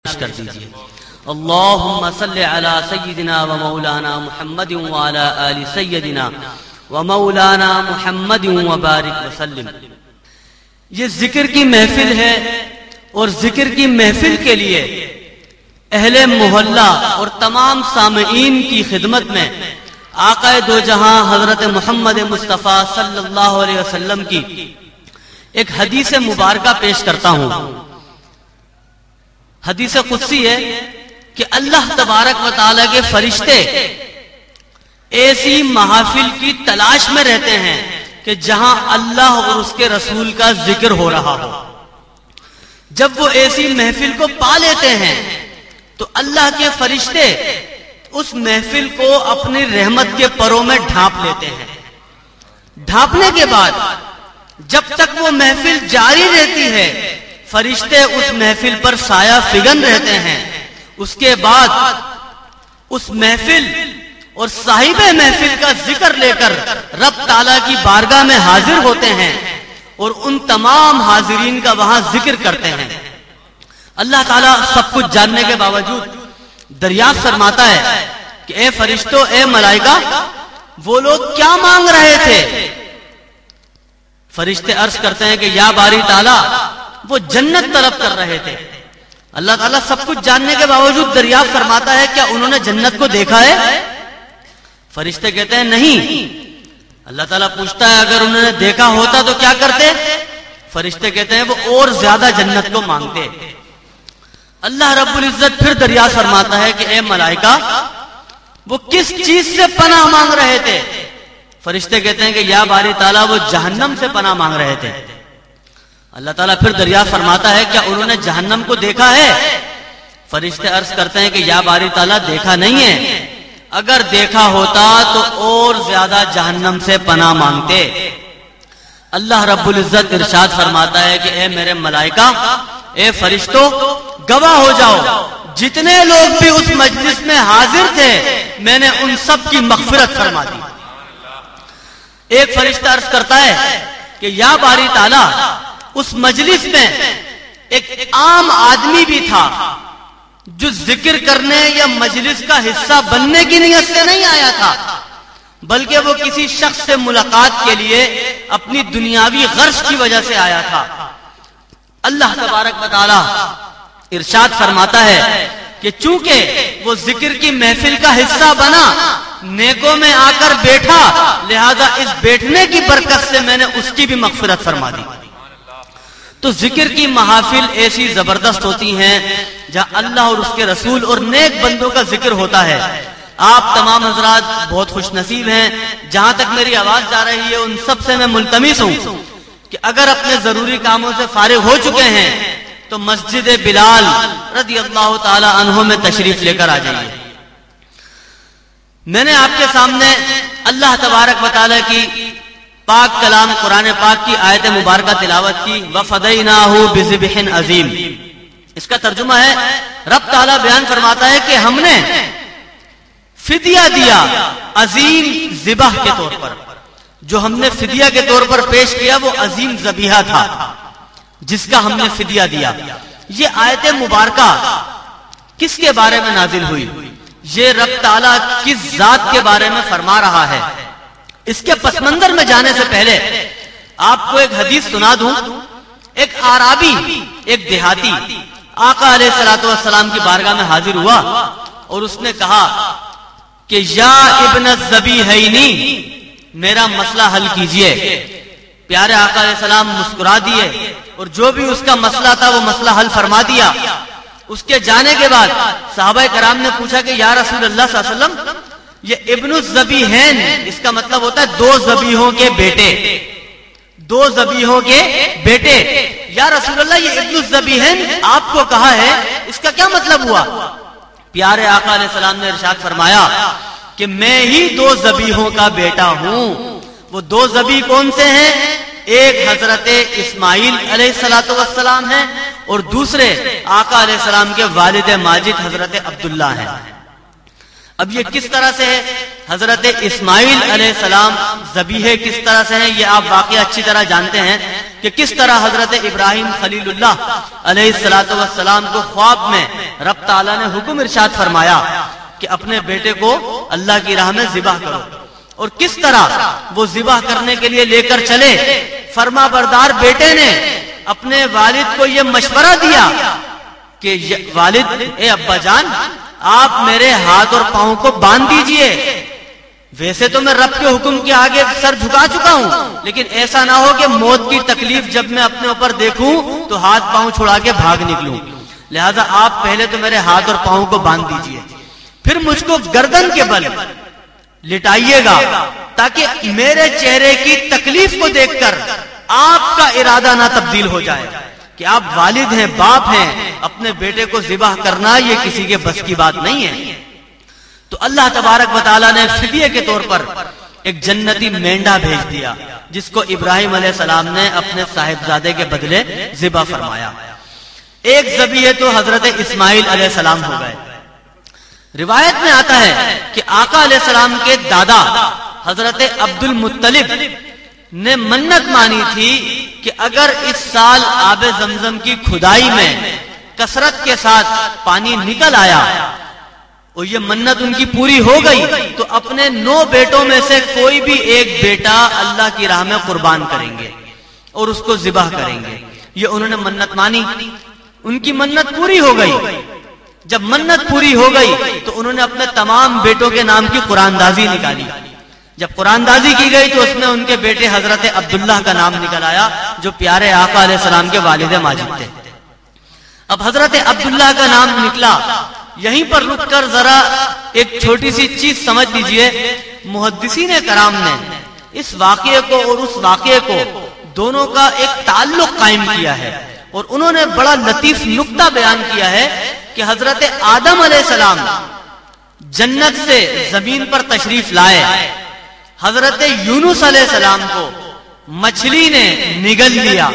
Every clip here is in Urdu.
کر دیجیے۔ اللہم صلی علی سیدنا و مولانا محمد وعلی آل سیدنا و مولانا محمد وبارک وسلم۔ یہ ذکر کی محفل ہے اور ذکر کی محفل کے لیے اہل محلہ اور تمام سامعین کی خدمت میں آقا دو جہاں حضرت محمد مصطفیٰ صلی اللہ علیہ وسلم کی ایک حدیث مبارکہ پیش کرتا ہوں۔ حدیث قدسی ہے کہ اللہ تبارک و تعالیٰ کے فرشتے ایسی محافل کی تلاش میں رہتے ہیں کہ جہاں اللہ اور اس کے رسول کا ذکر ہو رہا ہو۔ جب وہ ایسی محفل کو پا لیتے ہیں تو اللہ کے فرشتے اس محفل کو اپنی رحمت کے پروں میں ڈھانپ لیتے ہیں۔ ڈھانپنے کے بعد جب تک وہ محفل جاری رہتی ہے فرشتے اس محفل پر سایہ فگن رہتے ہیں۔ اس کے بعد اس محفل اور صاحب محفل کا ذکر لے کر رب تعالیٰ کی بارگاہ میں حاضر ہوتے ہیں اور ان تمام حاضرین کا وہاں ذکر کرتے ہیں۔ اللہ تعالیٰ سب کچھ جاننے کے باوجود دریافت فرماتا ہے کہ اے فرشتوں، اے ملائکہ، وہ لوگ کیا مانگ رہے تھے؟ فرشتے عرض کرتے ہیں کہ یا باری تعالیٰ، وہ جنت طلب کر رہے تھے۔ اللہ تعالیٰ سب کچھ جاننے کے باوجود دریافت فرماتا ہے کیا انہوں نے جنت کو دیکھا ہے؟ فرشتے کہتے ہیں نہیں۔ اللہ تعالیٰ پوچھتا ہے اگر انہوں نے دیکھا ہوتا تو کیا کرتے؟ فرشتے کہتے ہیں وہ اور زیادہ جنت کو مانگتے۔ اللہ رب العزت پھر دریافت فرماتا ہے کہ اے ملائکہ، وہ کس چیز سے پناہ مانگ رہے تھے؟ فرشتے کہتے ہیں کہ یا باری تعالیٰ، وہ جہنم سے پناہ مانگ رہے تھے۔ اللہ تعالیٰ پھر دریافت فرماتا ہے کیا انہوں نے جہنم کو دیکھا ہے؟ فرشتے عرض کرتے ہیں کہ یا باری تعالیٰ، دیکھا نہیں ہے، اگر دیکھا ہوتا تو اور زیادہ جہنم سے پناہ مانگتے۔ اللہ رب العزت ارشاد فرماتا ہے کہ اے میرے ملائکہ، اے فرشتوں، گواہ ہو جاؤ، جتنے لوگ بھی اس مجلس میں حاضر تھے میں نے ان سب کی مغفرت فرما دی۔ ایک فرشتہ عرض کرتا ہے کہ یا باری تعالیٰ، اس مجلس میں ایک عام آدمی بھی تھا جو ذکر کرنے یا مجلس کا حصہ بننے کی نیت سے نہیں آیا تھا، بلکہ وہ کسی شخص سے ملاقات کے لیے اپنی دنیاوی غرض کی وجہ سے آیا تھا۔ اللہ تبارک و تعالیٰ ارشاد فرماتا ہے کہ چونکہ وہ ذکر کی محفل کا حصہ بنا، نیکوں میں آ کر بیٹھا، لہذا اس بیٹھنے کی برکت سے میں نے اس کی بھی مغفرت فرما دی۔ تو ذکر کی محافل ایسی زبردست ہوتی ہیں جہاں اللہ اور اس کے رسول اور نیک بندوں کا ذکر ہوتا ہے۔ آپ تمام حضرات بہت خوش نصیب ہیں۔ جہاں تک میری آواز جا رہی ہے ان سب سے میں ملتمس ہوں کہ اگر اپنے ضروری کاموں سے فارغ ہو چکے ہیں تو مسجد بلال رضی اللہ تعالی عنہ میں تشریف لے کر آ جائیے۔ میں نے آپ کے سامنے اللہ تبارک و تعالی کی پاک کلام قرآن پاک کی آیت مبارکہ تلاوت کی، وَفَدَيْنَاهُ بِذِبْحٍ عَظِيمٍ۔ اس کا ترجمہ ہے رب تعالیٰ بیان فرماتا ہے کہ ہم نے فدیہ دیا عظیم ذبح کے طور پر۔ جو ہم نے فدیہ کے طور پر پیش کیا وہ عظیم ذبیحہ تھا جس کا ہم نے فدیہ دیا۔ یہ آیت مبارکہ کس کے بارے میں نازل ہوئی؟ یہ رب تعالیٰ کس ذات کے بارے میں فرما رہا ہے؟ اس کے پس منظر میں جانے سے پہلے آپ کو ایک حدیث سنا دوں۔ ایک اعرابی، ایک دیہاتی آقا علیہ الصلوۃ والسلام کی بارگاہ میں حاضر ہوا اور اس نے کہا کہ یا ابن الذبیحین، میرا مسئلہ حل کیجئے۔ پیارے آقا علیہ السلام مسکرا دیے اور جو بھی اس کا مسئلہ تھا وہ مسئلہ حل فرما دیا۔ اس کے جانے کے بعد صحابہ کرام نے پوچھا کہ یا رسول اللہ صلی اللہ علیہ وسلم، یہ ابن الذبیحین اس کا مطلب ہوتا ہے دو ذبیحوں کے بیٹے، دو ذبیحوں کے بیٹے۔ یا رسول اللہ، یہ ابن الذبیحین آپ کو کہا ہے، اس کا کیا مطلب ہوا؟ پیارے آقا علیہ السلام نے ارشاد فرمایا کہ میں ہی دو ذبیحوں کا بیٹا ہوں۔ وہ دو ذبیح کون سے ہیں؟ ایک حضرت اسماعیل علیہ السلام ہیں اور دوسرے آقا علیہ السلام کے والد ماجد حضرت عبداللہ ہیں۔ اب یہ کس طرح سے ہے؟ حضرت اسماعیل علیہ السلام ذبیحے کس طرح سے ہیں یہ آپ واقعہ اچھی طرح جانتے ہیں۔ کہ کس طرح حضرت ابراہیم خلیل اللہ علیہ الصلوۃ والسلام کو خواب میں رب تعالیٰ نے حکم ارشاد فرمایا کہ اپنے بیٹے کو اللہ کی راہ میں ذبح کرو، اور کس طرح وہ ذبح کرنے کے لیے لے کر چلے۔ فرما بردار بیٹے نے اپنے والد کو یہ مشورہ دیا کہ والد، اے ابا جان، آپ میرے ہاتھ اور پاؤں کو باندھ دیجئے، ویسے تو میں رب کے حکم کے آگے سر جھکا چکا ہوں، لیکن ایسا نہ ہو کہ موت کی تکلیف جب میں اپنے اوپر دیکھوں تو ہاتھ پاؤں چھڑا کے بھاگ نکلوں، لہذا آپ پہلے تو میرے ہاتھ اور پاؤں کو باندھ دیجئے، پھر مجھ کو گردن کے بل لٹائیے گا تاکہ میرے چہرے کی تکلیف کو دیکھ کر آپ کا ارادہ نہ تبدیل ہو جائے کہ آپ والد ہیں، باپ ہیں، اپنے بیٹے کو ذبح کرنا یہ کسی کے بس کی بات نہیں ہے۔ تو اللہ تبارک و تعالیٰ نے فدیے کے طور پر ایک جنتی مینڈا بھیج دیا جس کو ابراہیم علیہ السلام نے اپنے صاحبزادے کے بدلے ذبح فرمایا۔ ایک ذبیحہ تو حضرت اسماعیل علیہ السلام ہو گئے۔ روایت میں آتا ہے کہ آقا علیہ السلام کے دادا حضرت عبد المطلب نے منت مانی تھی کہ اگر اس سال آب زمزم کی کھدائی میں کثرت کے ساتھ پانی نکل آیا اور یہ منت ان کی پوری ہو گئی تو اپنے 9 بیٹوں میں سے کوئی بھی ایک بیٹا اللہ کی راہ میں قربان کریں گے اور اس کو ذبح کریں گے۔ یہ انہوں نے منت مانی، ان کی منت پوری ہو گئی۔ جب منت پوری ہو گئی تو انہوں نے اپنے تمام بیٹوں کے نام کی قرآن دازی نکالی۔ جب قرآن دازی کی گئی تو اس میں ان کے بیٹے حضرت عبداللہ کا نام نکل آیا جو پیارے آقا علیہ السلام کے والد ماجد تھے۔ اب حضرت عبداللہ کا نام نکلا، یہیں پر رک کر ذرا ایک چھوٹی سی چیز سمجھ لیجئے۔ محدثین کرام نے اس واقعے کو اور اس واقعے کو دونوں کا ایک تعلق قائم کیا ہے، اور انہوں نے بڑا لطیف نقطہ بیان کیا ہے کہ حضرت آدم علیہ السلام جنت سے زمین پر تشریف لائے، حضرت یونس علیہ السلام کو مچھلی نے نگل لیا،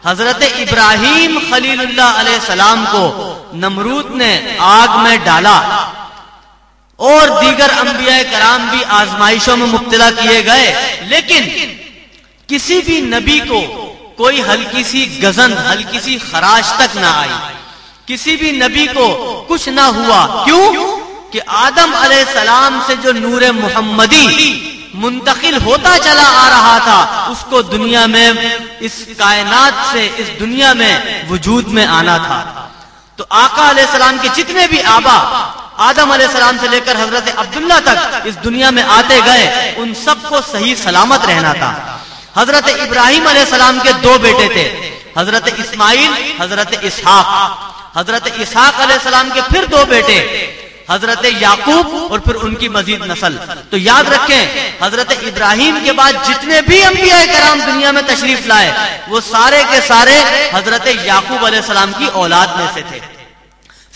حضرت ابراہیم خلیل اللہ علیہ السلام کو نمرود نے آگ میں ڈالا، اور دیگر انبیاء کرام بھی آزمائشوں میں مبتلا کیے گئے، لیکن کسی بھی نبی کو کوئی ہلکی سی گزن، ہلکی سی خراش تک نہ آئی، کسی بھی نبی کو کچھ نہ ہوا۔ کیوں؟ کہ آدم علیہ السلام سے جو نور محمدی منتقل ہوتا چلا آ رہا تھا اس کو دنیا میں، اس کائنات سے اس دنیا میں وجود میں آنا تھا۔ تو آقا علیہ السلام کے جتنے بھی آبا آدم علیہ السلام سے لے کر حضرت عبداللہ تک اس دنیا میں آتے گئے، ان سب کو صحیح سلامت رہنا تھا۔ حضرت ابراہیم علیہ السلام کے 2 بیٹے تھے، حضرت اسماعیل، حضرت اسحاق۔ حضرت اسحاق علیہ السلام کے پھر 2 بیٹے، حضرت یعقوب اور پھر ان کی مزید نسل۔ تو یاد رکھیں حضرت ابراہیم کے بعد جتنے بھی انبیاء کرام دنیا میں تشریف لائے وہ سارے کے سارے حضرت یعقوب علیہ السلام کی اولاد میں سے تھے۔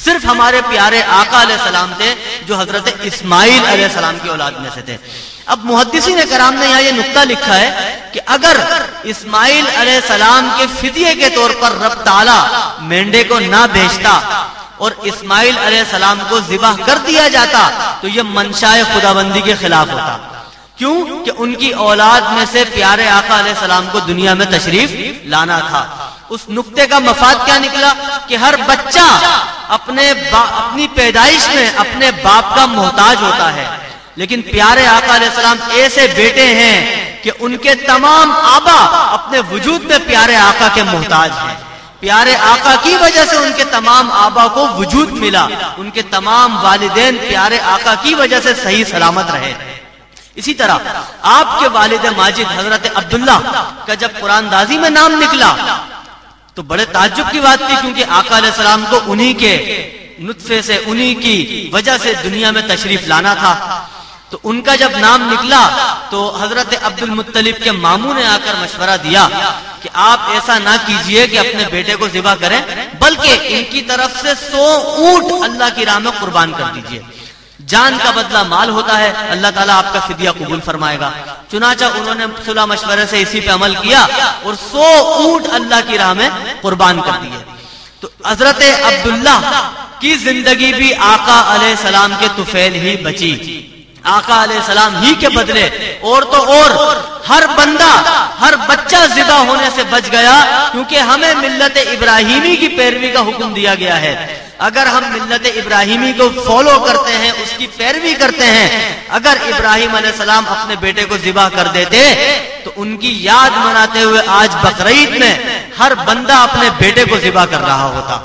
صرف ہمارے پیارے آقا علیہ السلام تھے جو حضرت اسماعیل علیہ السلام کی اولاد میں سے تھے۔ اب محدثین کرام نے یہاں یہ نقطہ لکھا ہے کہ اگر اسماعیل علیہ السلام کے فدیے کے طور پر رب تعالیٰ مینڈے کو نہ بھیجتا اور اسماعیل علیہ السلام کو ذبح کر دیا جاتا تو یہ منشائے خداوندی کے خلاف ہوتا۔ کیوں؟ کہ ان کی اولاد میں سے پیارے آقا علیہ السلام کو دنیا میں تشریف لانا تھا۔ اس نقطے کا مفاد کیا نکلا کہ ہر بچہ اپنی پیدائش میں اپنے باپ کا محتاج ہوتا ہے، لیکن پیارے آقا علیہ السلام ایسے بیٹے ہیں کہ ان کے تمام آبا اپنے وجود میں پیارے آقا کے محتاج ہیں۔ پیارے آقا کی وجہ سے ان کے تمام آبا کو وجود ملا، ان کے تمام والدین پیارے آقا کی وجہ سے صحیح سلامت رہے۔ اسی طرح آپ کے والد ماجد حضرت عبداللہ کا جب قرآن دازی میں نام نکلا تو بڑے تعجب کی بات تھی، کیونکہ آقا علیہ السلام کو انہی کے نطفے سے، انہی کی وجہ سے دنیا میں تشریف لانا تھا۔ تو ان کا جب نام نکلا تو حضرت عبد المطلب کے ماموں نے آ کر مشورہ دیا کہ آپ ایسا نہ کیجئے کہ اپنے بیٹے کو ذبح کریں، بلکہ ان کی طرف سے 100 اونٹ اللہ کی راہ میں قربان کر دیجئے، جان کا بدلہ مال ہوتا ہے، اللہ تعالیٰ آپ کا فدیہ قبول فرمائے گا۔ چنانچہ انہوں نے صلح مشورے سے اسی پہ عمل کیا اور 100 اونٹ اللہ کی راہ میں قربان کر دیے۔ تو حضرت عبداللہ کی زندگی بھی آقا علیہ السلام کے طفیل ہی بچی۔ آقا علیہ السلام ہی کے بدلے اور تو اور ہر بندہ ہر بچہ ذبح ہونے سے بچ گیا، کیونکہ ہمیں ملت ابراہیمی کی پیروی کا حکم دیا گیا ہے۔ اگر ہم ملت ابراہیمی کو فالو کرتے ہیں، اس کی پیروی کرتے ہیں، اگر ابراہیم علیہ السلام اپنے بیٹے کو ذبح کر دیتے تو ان کی یاد مناتے ہوئے آج بقرعید میں ہر بندہ اپنے بیٹے کو ذبح کر رہا ہوتا۔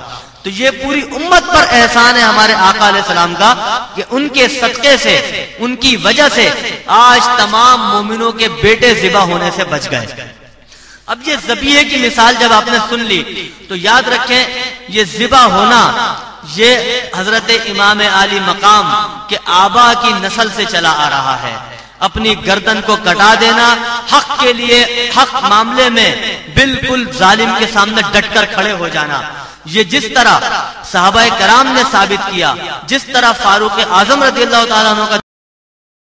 تو یہ پوری امت پر احسان ہے ہمارے آقا علیہ السلام کا کہ ان کے صدقے سے، ان کی وجہ سے آج تمام مومنوں کے بیٹے ذبح ہونے سے بچ گئے۔ اب یہ ذبیحے کی مثال جب آپ نے سن لی تو یاد رکھیں یہ ذبح ہونا یہ حضرت امام عالی مقام کے آبا کی نسل سے چلا آ رہا ہے۔ اپنی گردن کو کٹا دینا، حق کے لیے حق معاملے میں بالکل ظالم کے سامنے ڈٹ کر کھڑے ہو جانا، یہ جس طرح صحابہ کرام نے ثابت کیا، جس طرح فاروق اعظم رضی اللہ تعالیٰ عنہ کا